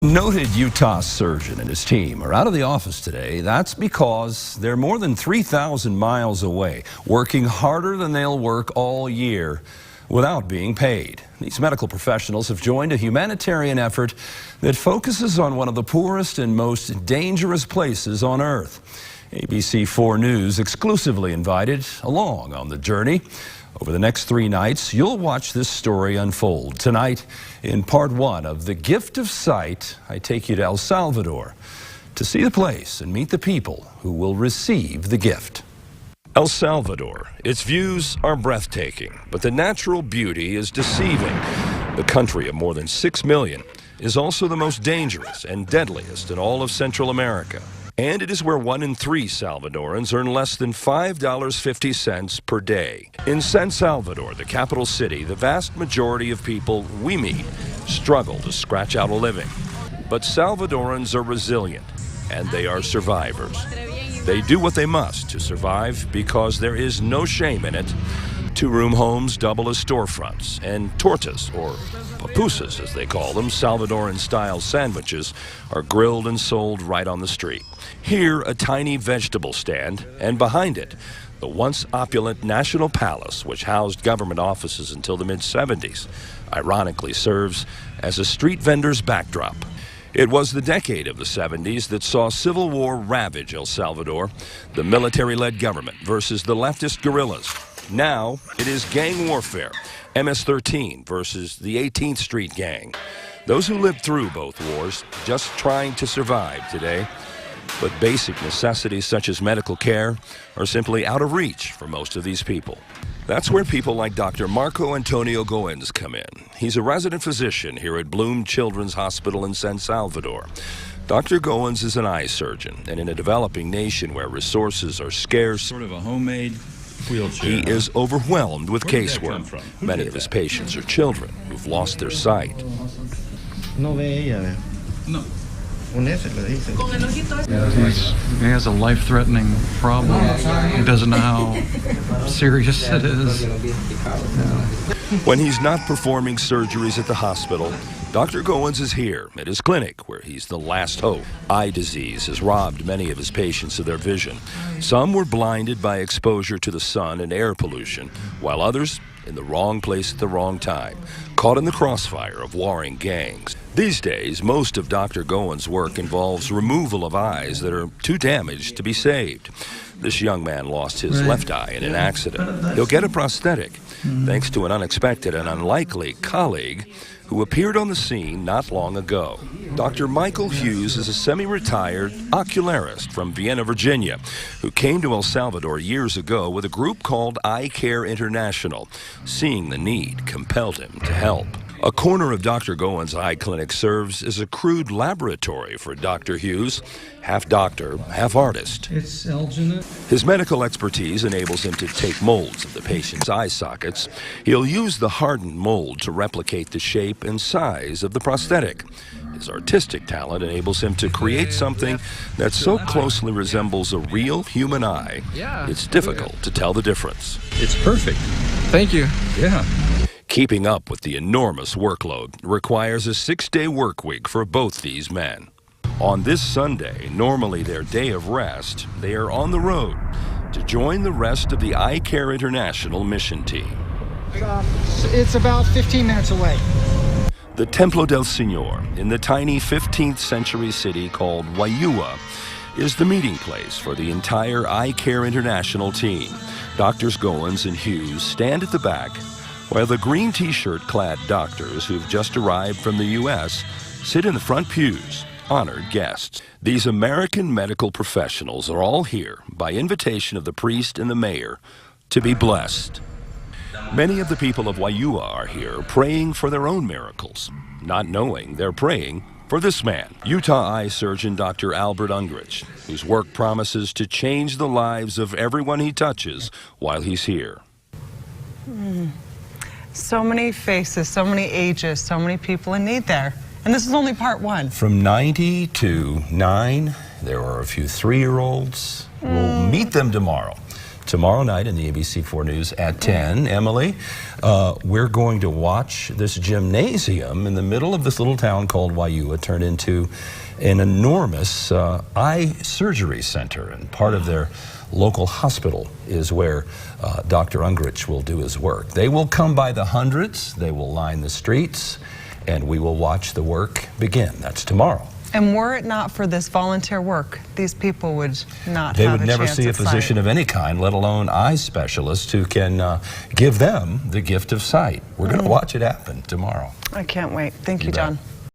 Noted Utah surgeon and his team are out of the office today. That's because they're more than 3,000 miles away, working harder than they'll work all year without being paid. These medical professionals have joined a humanitarian effort that focuses on one of the poorest and most dangerous places on Earth. ABC4 News exclusively invited along on the journey. Over the next 3 nights, you'll watch this story unfold. Tonight, in part 1 of The Gift of Sight, I take you to El Salvador to see the place and meet the people who will receive the gift. El Salvador, its views are breathtaking, but the natural beauty is deceiving. The country of more than 6 million is also the most dangerous and deadliest in all of Central America. And it is where 1 in 3 Salvadorans earn less than $5.50 per day. In San Salvador, the capital city, the vast majority of people we meet struggle to scratch out a living. But Salvadorans are resilient, and they are survivors. They do what they must to survive because there is no shame in it. 2-room homes double as storefronts, and tortas, or pupusas as they call them, Salvadoran-style sandwiches, are grilled and sold right on the street. Here, a tiny vegetable stand, and behind it, the once opulent National Palace, which housed government offices until the mid-70s, ironically serves as a street vendor's backdrop. It was the decade of the 70s that saw civil war ravage El Salvador, the military-led government versus the leftist guerrillas. Now, it is gang warfare, MS-13 versus the 18th Street Gang. Those who lived through both wars just trying to survive today. But basic necessities such as medical care are simply out of reach for most of these people. That's where people like Dr. Marco Antonio Goins come in. He's a resident physician here at Bloom Children's Hospital in San Salvador. Dr. Goins is an eye surgeon, and in a developing nation where resources are scarce, sort of a homemade wheelchair. He is overwhelmed with casework. Many of his patients are children who've lost their sight. No. He has a life-threatening problem. He doesn't know how serious it is. When he's not performing surgeries at the hospital, Dr. Goins is here at his clinic, where he's the last hope. Eye disease has robbed many of his patients of their vision. Some were blinded by exposure to the sun and air pollution, while others in the wrong place at the wrong time, caught in the crossfire of warring gangs. These days, most of Dr. Goins' work involves removal of eyes that are too damaged to be saved. This young man lost his left eye in an accident. He'll get a prosthetic, thanks to an unexpected and unlikely colleague who appeared on the scene not long ago. Dr. Michael Hughes is a semi-retired ocularist from Vienna, Virginia, who came to El Salvador years ago with a group called Eye Care International. Seeing the need compelled him to help. A corner of Dr. Goins' eye clinic serves as a crude laboratory for Dr. Hughes, half doctor, half artist. It's alginate. His medical expertise enables him to take molds of the patient's eye sockets. He'll use the hardened mold to replicate the shape and size of the prosthetic. His artistic talent enables him to create something that so closely resembles a real human eye, it's difficult to tell the difference. It's perfect. Thank you. Yeah. Keeping up with the enormous workload requires a 6-day work week for both these men. On this Sunday, normally their day of rest, they are on the road to join the rest of the Eye Care International mission team. It's about 15 minutes away. The Templo del Señor, in the tiny 15th century city called Wayua, is the meeting place for the entire Eye Care International team. Doctors Goins and Hughes stand at the back, while the green t-shirt-clad doctors who've just arrived from the U.S. sit in the front pews, honored guests. These American medical professionals are all here by invitation of the priest and the mayor to be blessed. Many of the people of Wayua are here praying for their own miracles, not knowing they're praying for this man, Utah eye surgeon Dr. Albert Ungrich, whose work promises to change the lives of everyone he touches while he's here. So many faces, so many ages, so many people in need there. And this is only part 1. From 90 to 9, there are a few 3-year-olds. We'll meet them tomorrow. tomorrow night in the ABC4 News at 10. Emily, we're going to watch this gymnasium in the middle of this little town called Waiua turn into an enormous eye surgery center, and part of their local hospital is where Dr. Ungerich will do his work. They will come by the hundreds, they will line the streets, and we will watch the work begin. That's tomorrow. And were it not for this volunteer work, these people would not They have would a never chance see a at physician sight. of any kind, let alone eye specialists who can give them the gift of sight. We're going to watch it happen tomorrow. I can't wait. Thank you, You bet. John.